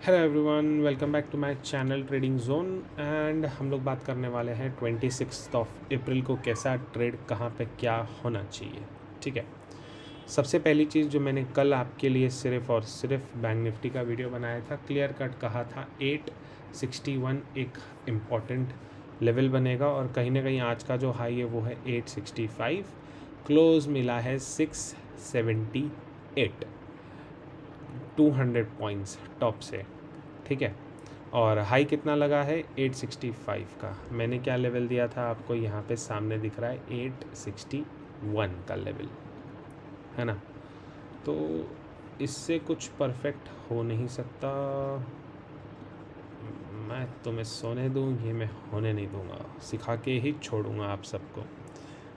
Hello everyone, welcome back to my channel trading zone. And हम लोग बात करने वाले हैं 26 अप्रैल को कैसा ट्रेड, कहाँ पे क्या होना चाहिए। ठीक है। सबसे पहली चीज़ जो मैंने कल आपके लिए सिर्फ और सिर्फ बैंक निफ्टी का वीडियो बनाया था, क्लियर कट कहा था 861 एक इम्पॉर्टेंट लेवल बनेगा और कहीं ना कहीं आज का जो हाई है वो है 865। क्लोज मिला है 678, 200 पॉइंट्स टॉप से। ठीक है। और हाई कितना लगा है 865 का। मैंने क्या लेवल दिया था आपको, यहाँ पे सामने दिख रहा है 861 का लेवल, है ना। तो इससे कुछ परफेक्ट हो नहीं सकता। मैं तुम्हें सोने दूँ, ये मैं होने नहीं दूँगा, सिखा के ही छोड़ूंगा आप सबको।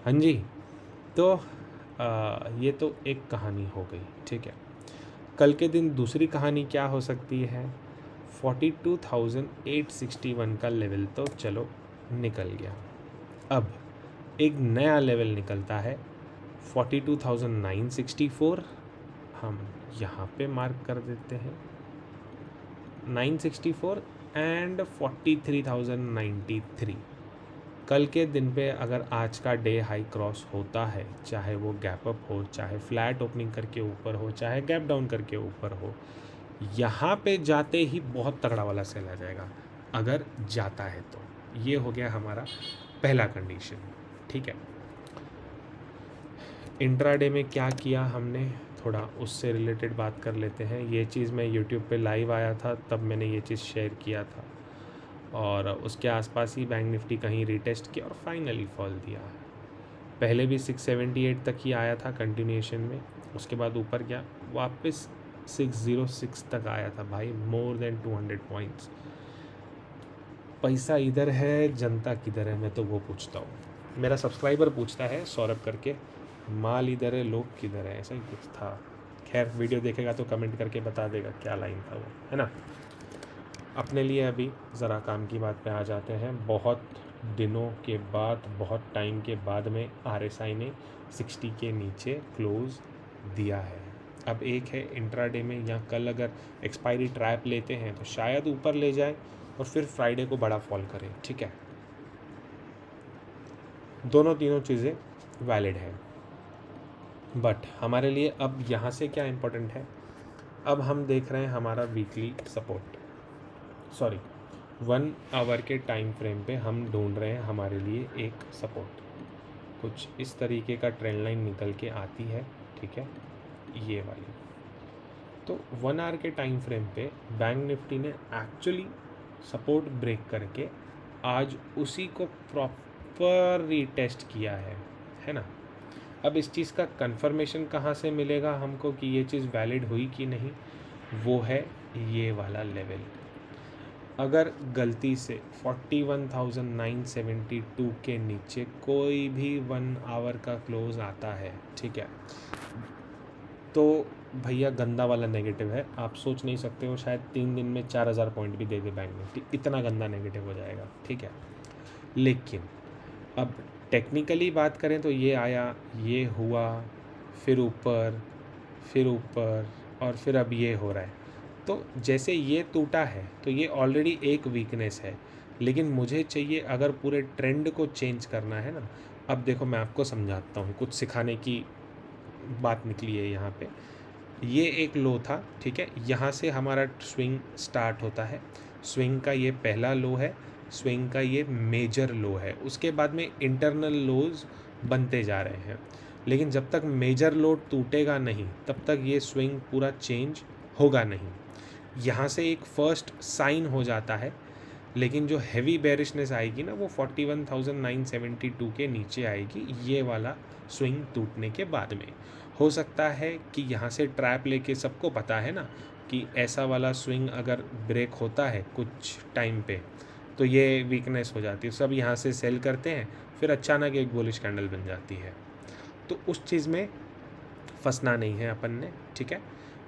हाँ जी। तो ये तो एक कहानी हो गई। ठीक है। कल के दिन दूसरी कहानी क्या हो सकती है। 42,861 का लेवल तो चलो निकल गया। अब एक नया लेवल निकलता है 42,964। हम यहाँ पे मार्क कर देते हैं 964 एंड 43,093। कल के दिन पे अगर आज का डे हाई क्रॉस होता है, चाहे वो गैप अप हो, चाहे फ्लैट ओपनिंग करके ऊपर हो, चाहे गैप डाउन करके ऊपर हो, यहाँ पे जाते ही बहुत तगड़ा वाला सेल आ जाएगा। अगर जाता है तो ये हो गया हमारा पहला कंडीशन। ठीक है। इंट्राडे में क्या किया हमने, थोड़ा उससे रिलेटेड बात कर लेते हैं। ये चीज़ मैं यूट्यूब पे लाइव आया था, तब मैंने ये चीज़ शेयर किया था और उसके आसपास ही बैंक निफ्टी कहीं रिटेस्ट किया और फाइनली फॉल दिया। पहले भी 678 तक ही आया था कंटिन्यूएशन में, उसके बाद ऊपर गया, वापस 606 तक आया था भाई, मोर देन 200 पॉइंट्स। पैसा इधर है, जनता किधर है, मैं तो वो पूछता हूँ। मेरा सब्सक्राइबर पूछता है सौरभ करके, माल इधर है लोग किधर है, ऐसा ही कुछ था। खैर वीडियो देखेगा तो कमेंट करके बता देगा क्या लाइन था वो, है ना। अपने लिए अभी ज़रा काम की बात पे आ जाते हैं। बहुत दिनों के बाद, बहुत टाइम के बाद में RSI ने 60 के नीचे क्लोज़ दिया है। अब एक है इंट्राडे में, या कल अगर एक्सपायरी ट्रैप लेते हैं तो शायद ऊपर ले जाए और फिर फ्राइडे को बड़ा फॉल करे। ठीक है। दोनों तीनों चीज़ें वैलिड है, बट हमारे लिए अब यहाँ से क्या इम्पोर्टेंट है, अब हम देख रहे हैं हमारा वीकली सपोर्ट, सॉरी 1 आवर के टाइम फ्रेम पे हम ढूंढ रहे हैं हमारे लिए एक सपोर्ट। कुछ इस तरीके का ट्रेंड लाइन निकल के आती है। ठीक है, ये वाली। तो 1 आवर के टाइम फ्रेम पे बैंक निफ्टी ने एक्चुअली सपोर्ट ब्रेक करके आज उसी को प्रॉपर रीटेस्ट किया है ना। अब इस चीज़ का कंफर्मेशन कहाँ से मिलेगा हमको कि ये चीज़ वैलिड हुई कि नहीं, वो है ये वाला लेवल। अगर गलती से 41,972 के नीचे कोई भी 1 आवर का क्लोज आता है, ठीक है, तो भैया गंदा वाला नेगेटिव है। आप सोच नहीं सकते हो, शायद 3 दिन में 4,000 पॉइंट भी दे दे बैंक निफ्टी, इतना गंदा नेगेटिव हो जाएगा। ठीक है। लेकिन अब टेक्निकली बात करें तो ये आया, ये हुआ, फिर ऊपर, फिर ऊपर, और फिर अब ये हो रहा है। तो जैसे ये टूटा है तो ये ऑलरेडी एक वीकनेस है, लेकिन मुझे चाहिए अगर पूरे ट्रेंड को चेंज करना है ना। अब देखो मैं आपको समझाता हूँ, कुछ सिखाने की बात निकली है यहाँ पे। ये एक लो था, ठीक है, यहाँ से हमारा स्विंग स्टार्ट होता है। स्विंग का ये पहला लो है, स्विंग का ये मेजर लो है, उसके बाद में इंटरनल लोज बनते जा रहे हैं। लेकिन जब तक मेजर लो टूटेगा नहीं तब तक ये स्विंग पूरा चेंज होगा नहीं। यहाँ से एक फर्स्ट साइन हो जाता है, लेकिन जो हैवी बेरिशनेस आएगी ना वो 41,972 के नीचे आएगी, ये वाला स्विंग टूटने के बाद में। हो सकता है कि यहाँ से ट्रैप लेके, सबको पता है ना कि ऐसा वाला स्विंग अगर ब्रेक होता है कुछ टाइम पे तो ये वीकनेस हो जाती है, सब यहाँ से सेल करते हैं, फिर अचानक एक बुलिश कैंडल बन जाती है। तो उस चीज़ में फंसना नहीं है अपन ने। ठीक है,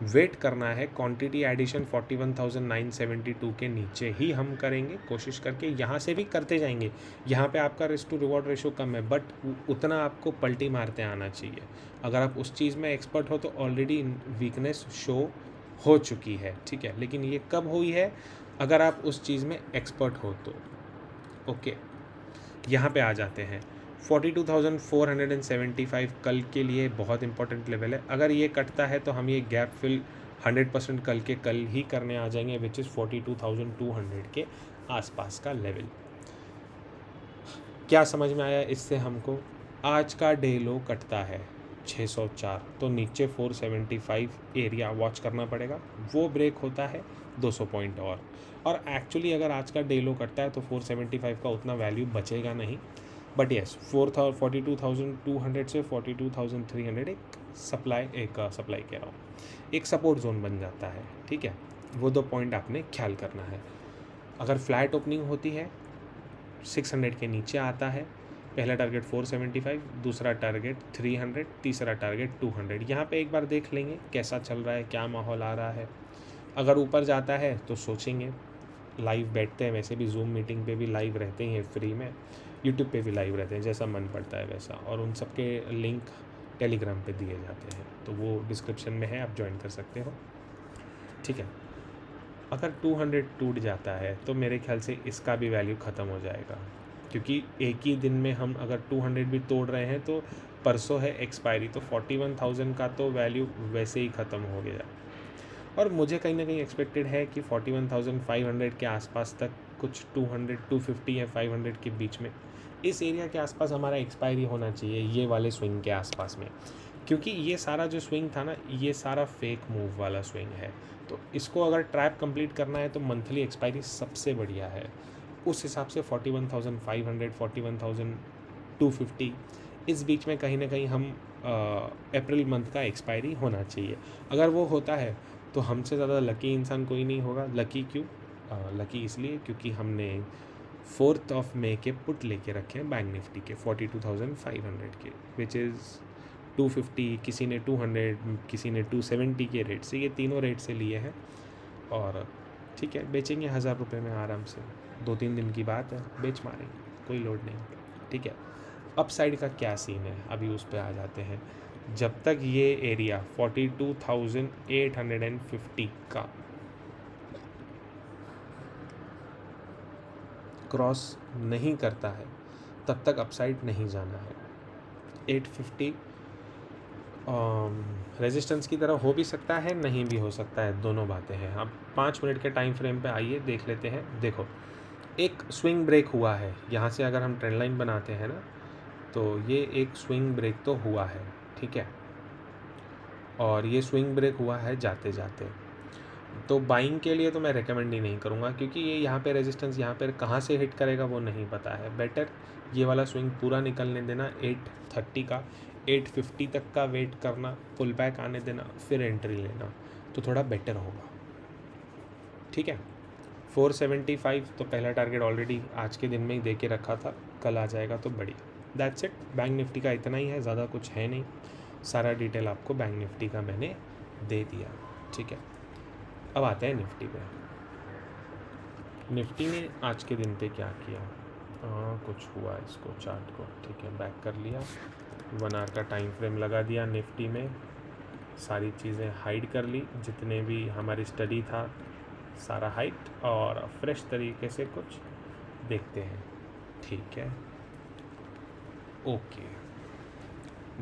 वेट करना है। क्वांटिटी एडिशन 41,972 के नीचे ही हम करेंगे, कोशिश करके यहाँ से भी करते जाएंगे। यहाँ पे आपका रिस्क टू रिवॉर्ड रेशो कम है, बट उतना आपको पलटी मारते आना चाहिए। अगर आप उस चीज़ में एक्सपर्ट हो तो ऑलरेडी वीकनेस शो हो चुकी है, ठीक है। लेकिन ये कब हुई है, अगर आप उस चीज़ में एक्सपर्ट हो तो। ओके, यहाँ पे आ जाते हैं 42,475 कल के लिए बहुत इंपॉर्टेंट लेवल है। अगर ये कटता है तो हम ये गैप फिल 100% कल के कल ही करने आ जाएंगे, विच इज़ 42,200 के आसपास का लेवल। क्या समझ में आया इससे हमको? आज का डे लो कटता है 604, तो नीचे 475 एरिया वॉच करना पड़ेगा, वो ब्रेक होता है 200 पॉइंट और एक्चुअली अगर आज का डे लो कटता है तो 475 का उतना वैल्यू बचेगा नहीं, बट येस 42,200 से 42,300 एक सप्लाई कह रहा हूँ, एक सपोर्ट जोन बन जाता है, ठीक है। वो 2 पॉइंट आपने ख्याल करना है। अगर फ्लैट ओपनिंग होती है 600 के नीचे आता है, पहला टारगेट 475, दूसरा टारगेट 300, तीसरा टारगेट 200। यहाँ पे एक बार देख लेंगे कैसा चल रहा है, क्या माहौल आ रहा है। अगर ऊपर जाता है तो सोचेंगे, लाइव बैठते हैं, वैसे भी जूम मीटिंग पे भी लाइव रहते हैं फ्री में, यूट्यूब पे भी लाइव रहते हैं, जैसा मन पड़ता है वैसा, और उन सब के लिंक टेलीग्राम पे दिए जाते हैं, तो वो डिस्क्रिप्शन में है, आप ज्वाइन कर सकते हो, ठीक है। अगर 200 टूट जाता है तो मेरे ख्याल से इसका भी वैल्यू ख़त्म हो जाएगा, क्योंकि एक ही दिन में हम अगर 200 भी तोड़ रहे हैं तो परसों है एक्सपायरी, तो 41,000 का तो वैल्यू वैसे ही ख़त्म हो गया। और मुझे कहीं ना कहीं एक्सपेक्टेड है कि 41,500 के आसपास तक कुछ 200, 250 या 500 के बीच में इस एरिया के आसपास हमारा एक्सपायरी होना चाहिए, ये वाले स्विंग के आसपास में, क्योंकि ये सारा जो स्विंग था ना, ये सारा फेक मूव वाला स्विंग है। तो इसको अगर ट्रैप कंप्लीट करना है तो मंथली एक्सपायरी सबसे बढ़िया है। उस हिसाब से 41,500, 41,250 इस बीच में कहीं ना कहीं हम अप्रैल मंथ का एक्सपायरी होना चाहिए। अगर वो होता है तो हमसे ज़्यादा लकी इंसान कोई नहीं होगा। लकी क्यों? लकी इसलिए क्योंकि हमने 4 मई के पुट लेके रखे हैं बैंक निफ्टी के 42,500 के, विच इज़ 250, किसी ने 200, किसी ने 270 के रेट से, ये तीनों रेट से लिए हैं। और ठीक है, बेचेंगे 1000 रुपये में आराम से, 2-3 दिन की बात है, बेच मारेंगे, कोई लोड नहीं, ठीक है। अपसाइड का क्या सीन है, अभी उस पर आ जाते हैं। जब तक ये एरिया 42,850 का क्रॉस नहीं करता है तब तक अपसाइड नहीं जाना है। 850 रेजिस्टेंस की तरह हो भी सकता है, नहीं भी हो सकता है, दोनों बातें हैं। अब 5 मिनट के टाइम फ्रेम पे आइए देख लेते हैं। देखो, एक स्विंग ब्रेक हुआ है यहाँ से, अगर हम ट्रेंड लाइन बनाते हैं ना, तो ये एक स्विंग ब्रेक तो हुआ है, ठीक है। और ये स्विंग ब्रेक हुआ है जाते जाते, तो बाइंग के लिए तो मैं रेकमेंड ही नहीं करूँगा, क्योंकि ये यहाँ पे रेजिस्टेंस यहाँ पे कहाँ से हिट करेगा वो नहीं पता है। बेटर ये वाला स्विंग पूरा निकलने देना, 830 का 850 तक का वेट करना, पुल बैक आने देना, फिर एंट्री लेना, तो थोड़ा बेटर होगा, ठीक है। 475 तो पहला टारगेट ऑलरेडी आज के दिन में ही दे के रखा था, कल आ जाएगा तो बढ़िया। दैट्स इट, बैंक निफ्टी का इतना ही है, ज़्यादा कुछ है नहीं, सारा डिटेल आपको बैंक निफ्टी का मैंने दे दिया, ठीक है। अब आते हैं निफ्टी पे। निफ्टी ने आज के दिन पे क्या किया? कुछ हुआ इसको चार्ट को, ठीक है, बैक कर लिया, 1 आवर का टाइम फ्रेम लगा दिया निफ्टी में, सारी चीज़ें हाइड कर ली, जितने भी हमारी स्टडी था सारा हाइड, और फ्रेश तरीके से कुछ देखते हैं, ठीक है। ओके,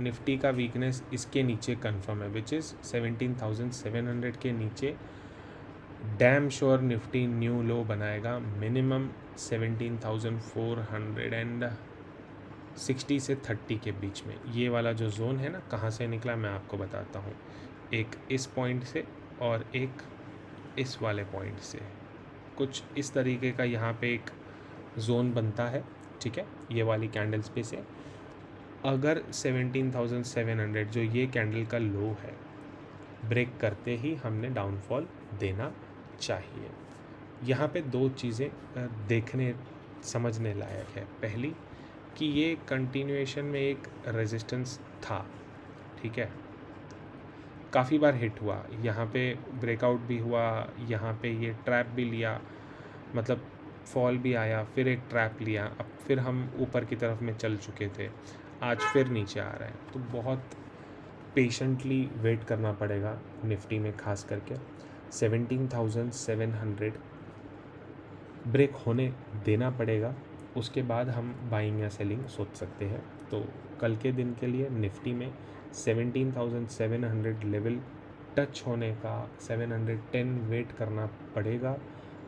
निफ्टी का वीकनेस इसके नीचे कंफर्म है, विच इज़ 17,700 के नीचे डैम श्योर निफ्टी न्यू लो बनाएगा, मिनिमम 17,460 से 30 के बीच में। ये वाला जो जोन है ना, कहाँ से निकला मैं आपको बताता हूँ, एक इस पॉइंट से और एक इस वाले पॉइंट से, कुछ इस तरीके का यहाँ पे एक जोन बनता है, ठीक है, ये वाली कैंडल्स पे से। अगर 17,700 जो ये कैंडल का लो है ब्रेक करते ही हमने डाउनफॉल देना चाहिए। यहाँ पे 2 चीज़ें देखने समझने लायक है। पहली कि ये कंटिन्यूएशन में एक रेजिस्टेंस था, ठीक है, काफ़ी बार हिट हुआ, यहाँ पे ब्रेकआउट भी हुआ, यहाँ पे ये ट्रैप भी लिया, मतलब फॉल भी आया, फिर एक ट्रैप लिया, अब फिर हम ऊपर की तरफ में चल चुके थे, आज फिर नीचे आ रहे हैं, तो बहुत पेशेंटली वेट करना पड़ेगा निफ्टी में खास करके। 17,700 ब्रेक होने देना पड़ेगा, उसके बाद हम बाइंग या सेलिंग सोच सकते हैं। तो कल के दिन के लिए निफ्टी में 17,700 लेवल टच होने का 710 वेट करना पड़ेगा।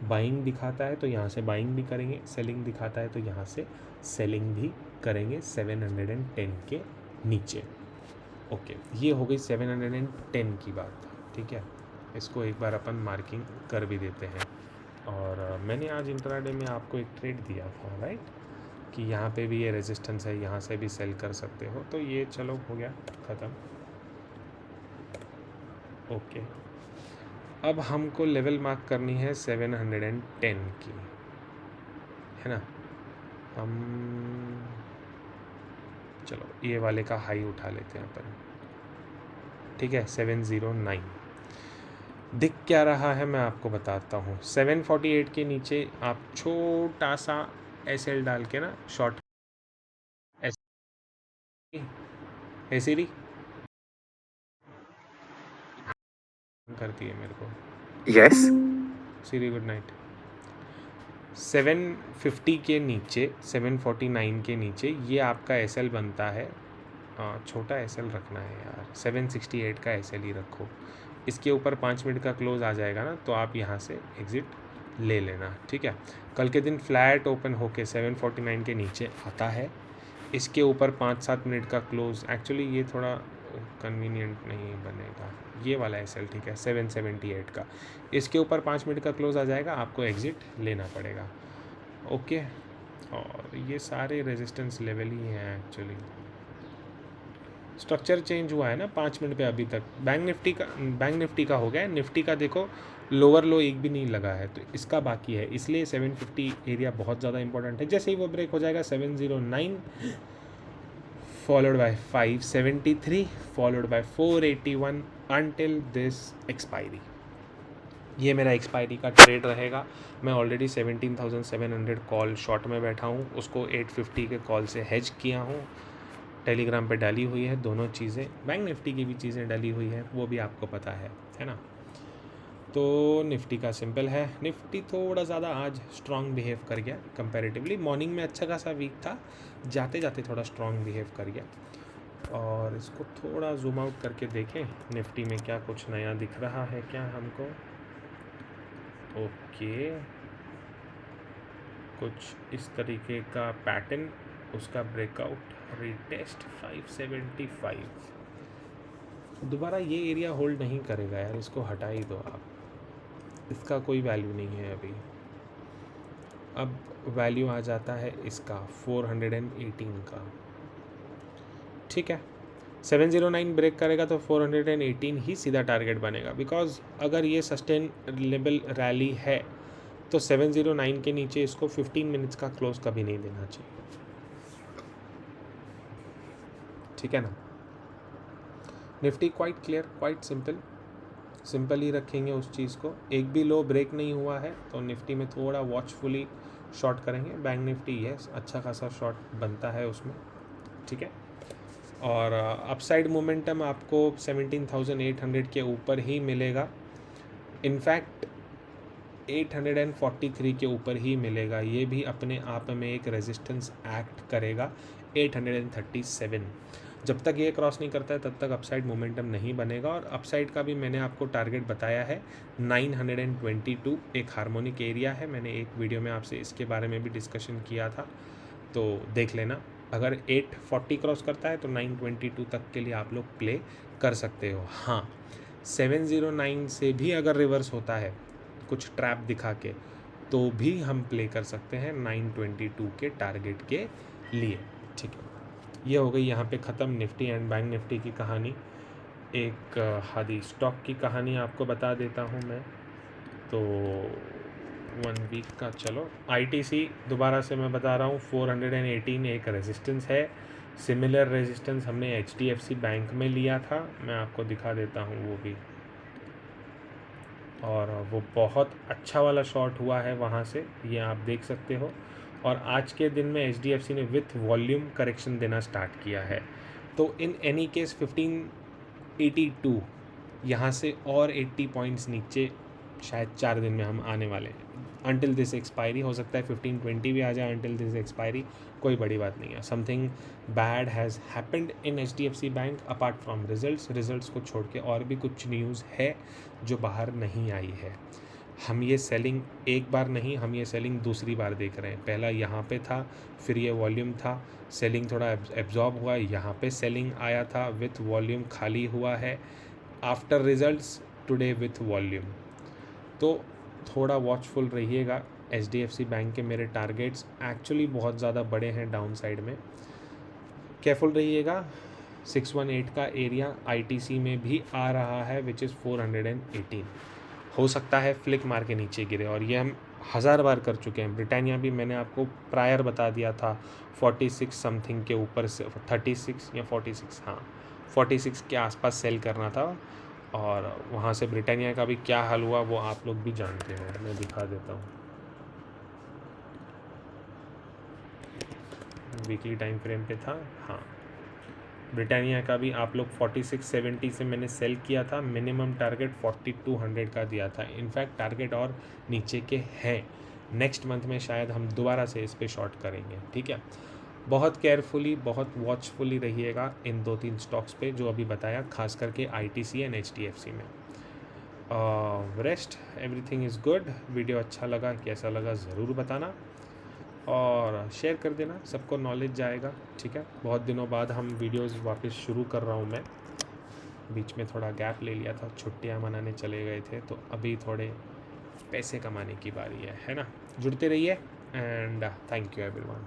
बाइंग दिखाता है तो यहाँ से बाइंग भी करेंगे, सेलिंग दिखाता है तो यहाँ से सेलिंग भी करेंगे 710 के नीचे। ओके, ये हो गई 710 की बात, ठीक है। इसको एक बार अपन मार्किंग कर भी देते हैं। और मैंने आज इंट्राडे में आपको एक ट्रेड दिया था, राइट, कि यहाँ पे भी ये रेजिस्टेंस है, यहाँ से भी सेल कर सकते हो। तो ये चलो हो गया ख़त्म। ओके, अब हमको लेवल मार्क करनी है 710 की, है ना। हम चलो ये वाले का हाई उठा लेते हैं अपन, ठीक है। 709 दिख क्या रहा है मैं आपको बताता हूँ। 748 के नीचे आप छोटा सा एसएल डाल के ना शॉर्ट एसीडी करती है मेरे को। यस सीरी गुड नाइट। 750 के नीचे, 749 के नीचे ये आपका एसएल बनता है। छोटा एसएल रखना है यार, 768 का एसएल ही रखो। इसके ऊपर 5 मिनट का क्लोज आ जाएगा ना, तो आप यहाँ से एग्ज़िट ले लेना, ठीक है। कल के दिन फ्लैट ओपन होके 749 के नीचे आता है, इसके ऊपर 5-7 मिनट का क्लोज, एक्चुअली ये थोड़ा कन्वीनियंट नहीं बनेगा, ये वाला एसएल, ठीक है, 778 का। इसके ऊपर 5 मिनट का क्लोज आ जाएगा, आपको एग्ज़िट लेना पड़ेगा। ओके, और ये सारे रेजिस्टेंस लेवल ही हैं एक्चुअली। स्ट्रक्चर चेंज हुआ है ना 5 मिनट पे अभी तक। बैंक निफ्टी का हो गया है, निफ्टी का देखो लोअर लो एक भी नहीं लगा है, तो इसका बाकी है, इसलिए 750 एरिया बहुत ज़्यादा इंपॉर्टेंट है। जैसे ही वो ब्रेक हो जाएगा 709 followed by 573 followed by 481 until this expiry। ये मेरा एक्सपायरी का ट्रेड रहेगा। मैं ऑलरेडी 17,700 कॉल शॉर्ट में बैठा हूँ, उसको 850 के कॉल से हेज किया हूँ। टेलीग्राम पे डाली हुई है दोनों चीज़ें, बैंक निफ्टी की भी चीज़ें डाली हुई है, वो भी आपको पता है ना। तो निफ्टी का सिंपल है, निफ्टी थोड़ा ज़्यादा आज स्ट्रांग बिहेव कर गया कंपैरेटिवली। मॉर्निंग में अच्छा खासा वीक था, जाते जाते थोड़ा स्ट्रांग बिहेव कर गया। और इसको थोड़ा जूम आउट करके देखें, निफ्टी में क्या कुछ नया दिख रहा है क्या हमको। ओके, कुछ इस तरीके का पैटर्न, उसका ब्रेकआउट, रीटेस्ट 575। दोबारा ये एरिया होल्ड नहीं करेगा यार, इसको हटा ही दो आप, इसका कोई वैल्यू नहीं है अभी। अब वैल्यू आ जाता है इसका 418 का, ठीक है। 709 ब्रेक करेगा तो 418 ही सीधा टारगेट बनेगा, बिकॉज अगर ये सस्टेनेबल रैली है तो 709 के नीचे इसको 15 मिनट्स का क्लोज कभी नहीं देना चाहिए, ठीक है ना। Nifty quite clear, quite simple ही रखेंगे उस चीज़ को। एक भी लो ब्रेक नहीं हुआ है तो निफ्टी में थोड़ा वॉचफुली शॉर्ट करेंगे। बैंक निफ्टी यस अच्छा खासा शॉर्ट बनता है उसमें, ठीक है। और अपसाइड मोमेंटम आपको 17,800 के ऊपर ही मिलेगा, इनफैक्ट 843 के ऊपर ही मिलेगा। ये भी अपने आप में एक रेजिस्टेंस एक्ट करेगा 837। जब तक ये क्रॉस नहीं करता है तब तक अपसाइड मोमेंटम नहीं बनेगा। और अपसाइड का भी मैंने आपको टारगेट बताया है 922, एक हार्मोनिक एरिया है। मैंने एक वीडियो में आपसे इसके बारे में भी डिस्कशन किया था, तो देख लेना। अगर 840 क्रॉस करता है तो 922 तक के लिए आप लोग प्ले कर सकते हो। हाँ, 709 से भी अगर रिवर्स होता है कुछ ट्रैप दिखा के, तो भी हम प्ले कर सकते हैं 922 के टारगेट के लिए, ठीक है। ये हो गई यहाँ पे ख़त्म निफ्टी एंड बैंक निफ्टी की कहानी। एक हादी स्टॉक की कहानी आपको बता देता हूँ मैं। तो 1 वीक का, चलो ITC दोबारा से मैं बता रहा हूँ 418 एक रेजिस्टेंस है। सिमिलर रेजिस्टेंस हमने HDFC बैंक में लिया था, मैं आपको दिखा देता हूँ वो भी, और वो बहुत अच्छा वाला शॉट हुआ है वहाँ से, ये आप देख सकते हो। और आज के दिन में HDFC ने विथ वॉल्यूम करेक्शन देना स्टार्ट किया है। तो इन एनी केस 1582 यहाँ से और 80 पॉइंट्स नीचे शायद 4 दिन में हम आने वाले हैं अनटिल दिस एक्सपायरी। हो सकता है 15-20 भी आ जाए अनटिल दिस एक्सपायरी, कोई बड़ी बात नहीं है। Something bad has happened in HDFC bank apart from results को छोड़ के और भी कुछ न्यूज़ है जो बाहर नहीं आई है। हम ये सेलिंग एक बार नहीं, हम ये सेलिंग दूसरी बार देख रहे हैं। पहला यहाँ पे था, फिर ये वॉल्यूम था, सेलिंग थोड़ा एब्जॉर्ब हुआ, यहाँ पे सेलिंग आया था विथ वॉल्यूम खाली हुआ है, after results today with volume. तो थोड़ा वॉचफुल रहिएगा। HDFC बैंक के मेरे टारगेट्स एक्चुअली बहुत ज़्यादा बड़े हैं डाउन साइड में, केयरफुल रहिएगा। 618 का एरिया ITC में भी आ रहा है विच इज़ 418। हो सकता है फ्लिक मार के नीचे गिरे, और ये हम 1000 बार कर चुके हैं। ब्रिटानिया भी मैंने आपको प्रायर बता दिया था 46 समथिंग के ऊपर से, 36 या 46, हाँ 46 के आसपास सेल करना था, और वहाँ से ब्रिटानिया का भी क्या हाल हुआ वो आप लोग भी जानते हैं। मैं दिखा देता हूँ, वीकली टाइम फ्रेम पे था। हाँ, ब्रिटानिया का भी आप लोग 4670 से मैंने सेल किया था, मिनिमम टारगेट 4200 का दिया था। इनफैक्ट टारगेट और नीचे के हैं। नेक्स्ट मंथ में शायद हम दोबारा से इस पे शॉर्ट करेंगे, ठीक है। बहुत केयरफुली, बहुत वॉचफुली रहिएगा इन 2-3 स्टॉक्स पे जो अभी बताया, खास करके ITC एंड HDFC में। Rest everything is good. Video अच्छा लगा, कैसा लगा ज़रूर बताना, और शेयर कर देना, सबको नॉलेज जाएगा, ठीक है। बहुत दिनों बाद हम वीडियोस वापस शुरू कर रहा हूँ मैं, बीच में थोड़ा गैप ले लिया था, छुट्टियाँ मनाने चले गए थे, तो अभी थोड़े पैसे कमाने की बारी है ना। जुड़ते रहिए, एंड थैंक यू एवरीवन।